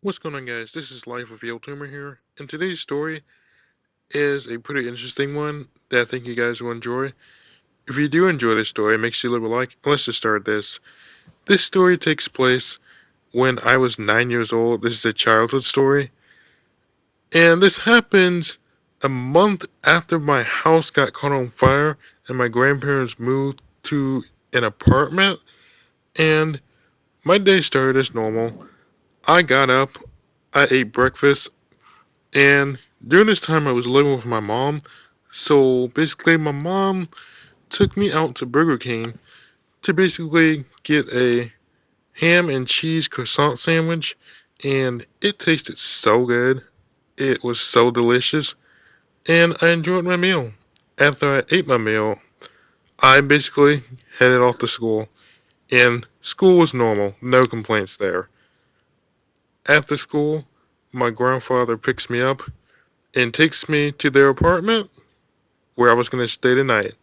What's going on, guys? This is Life with E.L.T here, and today's story is a pretty interesting one that I think you guys will enjoy. If you do enjoy this story, make sure you leave a like. Let's just start this. This story takes place when I was 9 years old. This is a childhood story, and this happens a month after my house got caught on fire and my grandparents moved to an apartment. And my day started as normal. I got up, I ate breakfast, and during this time, I was living with my mom. So basically, my mom took me out to Burger King to basically get a ham and cheese croissant sandwich. And it tasted so good. It was so delicious. And I enjoyed my meal. After I ate my meal, I basically headed off to school. And school was normal, no complaints there. After school, my grandfather picks me up and takes me to their apartment where I was going to stay the night.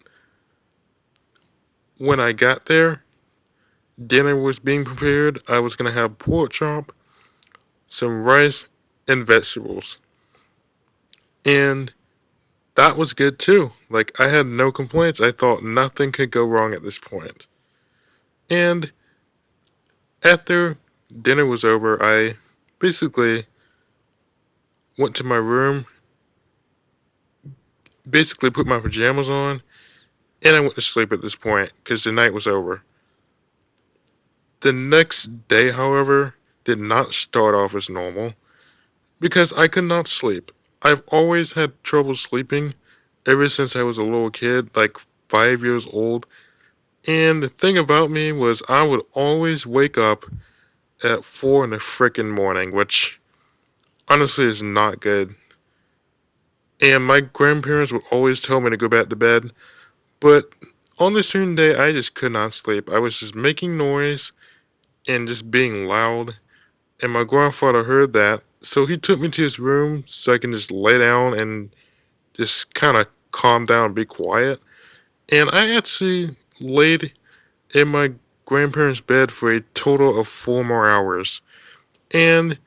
When I got there, dinner was being prepared. I was going to have pork chop, some rice, and vegetables. And that was good too. Like, I had no complaints. I thought nothing could go wrong at this point. And after dinner was over, I basically went to my room, basically put my pajamas on, and I went to sleep at this point because the night was over. The next day, however, did not start off as normal because I could not sleep. I've always had trouble sleeping ever since I was a little kid, like 5 years old. And the thing about me was I would always wake up at 4 in the frickin' morning, which honestly is not good. And my grandparents would always tell me to go back to bed, but on this certain day I just could not sleep. I was just making noise and just being loud, and my grandfather heard that, so he took me to his room so I can just lay down and just kind of calm down and be quiet. And I actually laid in my grandparents' bed for a total of 4 more hours. And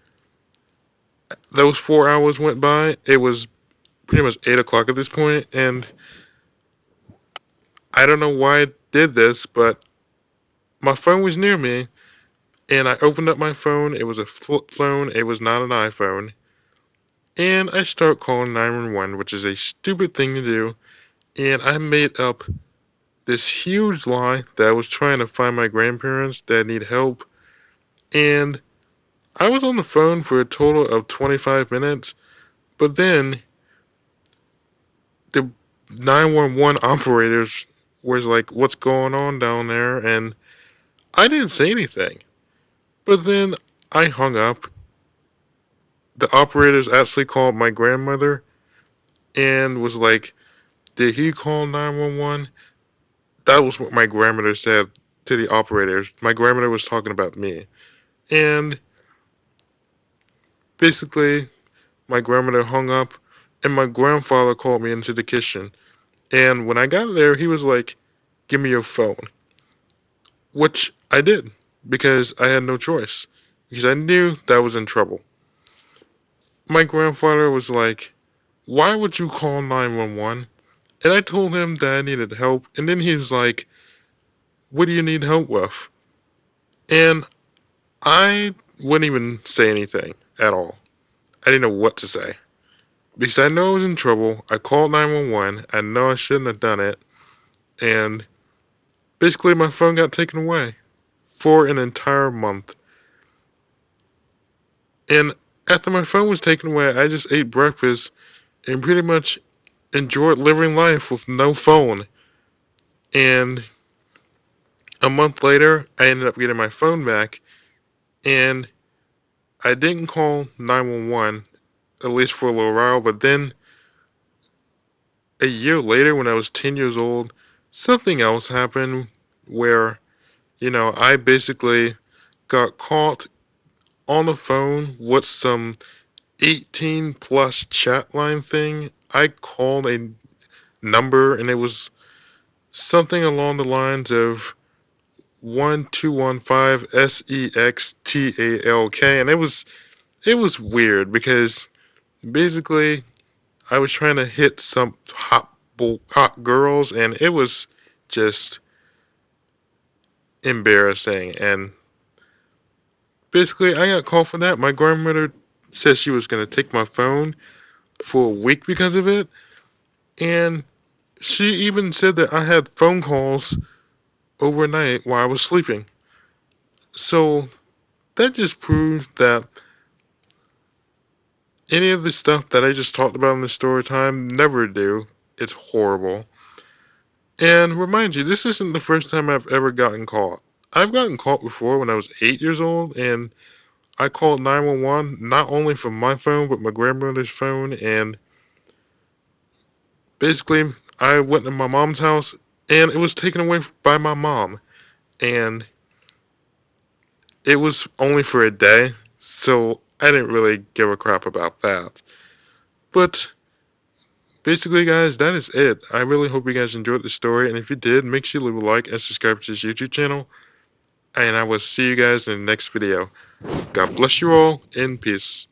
those 4 hours went by. It was pretty much 8 o'clock at this point, and I don't know why I did this, but my phone was near me, and I opened up my phone. It was a flip phone, it was not an iPhone. And I start calling 911, which is a stupid thing to do. And I made up this huge lie that I was trying to find my grandparents that need help. And I was on the phone for a total of 25 minutes, but then the 911 operators was like, "What's going on down there?" And I didn't say anything. But then I hung up. The operators actually called my grandmother and was like, "Did he call 911?" That was what my grandmother said to the operators. My grandmother was talking about me. And basically, my grandmother hung up, and my grandfather called me into the kitchen. And when I got there, he was like, "Give me your phone," which I did because I had no choice, because I knew that I was in trouble. My grandfather was like, "Why would you call 911?" And I told him that I needed help, and then he was like, "What do you need help with?" And I wouldn't even say anything at all. I didn't know what to say. Because I know I was in trouble. I called 911. I know I shouldn't have done it. And basically, my phone got taken away for an entire month. And after my phone was taken away, I just ate breakfast and pretty much enjoyed living life with no phone. And a month later, I ended up getting my phone back. And I didn't call 911, at least for a little while. But then a year later, when I was 10 years old, something else happened where, I basically got caught on the phone with some 18 plus chat line thing. I called a number and it was something along the lines of 1215 SEXTALK, and it was it was weird because basically I was trying to hit some hot girls, and it was just embarrassing. And basically, I got called for that. My grandmother said she was gonna take my phone for a week because of it, and she even said that I had phone calls overnight while I was sleeping. So that just proves that any of the stuff that I just talked about in the story time, never do. It's horrible. And remind you, this isn't the first time I've ever gotten caught. I've gotten caught before when I was 8 years old, and I called 911 not only from my phone but my grandmother's phone. And basically, I went to my mom's house, and it was taken away by my mom. And it was only for a day, so I didn't really give a crap about that. But basically, guys, that is it. I really hope you guys enjoyed the story, and if you did, make sure you leave a like and subscribe to this YouTube channel, and I will see you guys in the next video. God bless you all, and peace.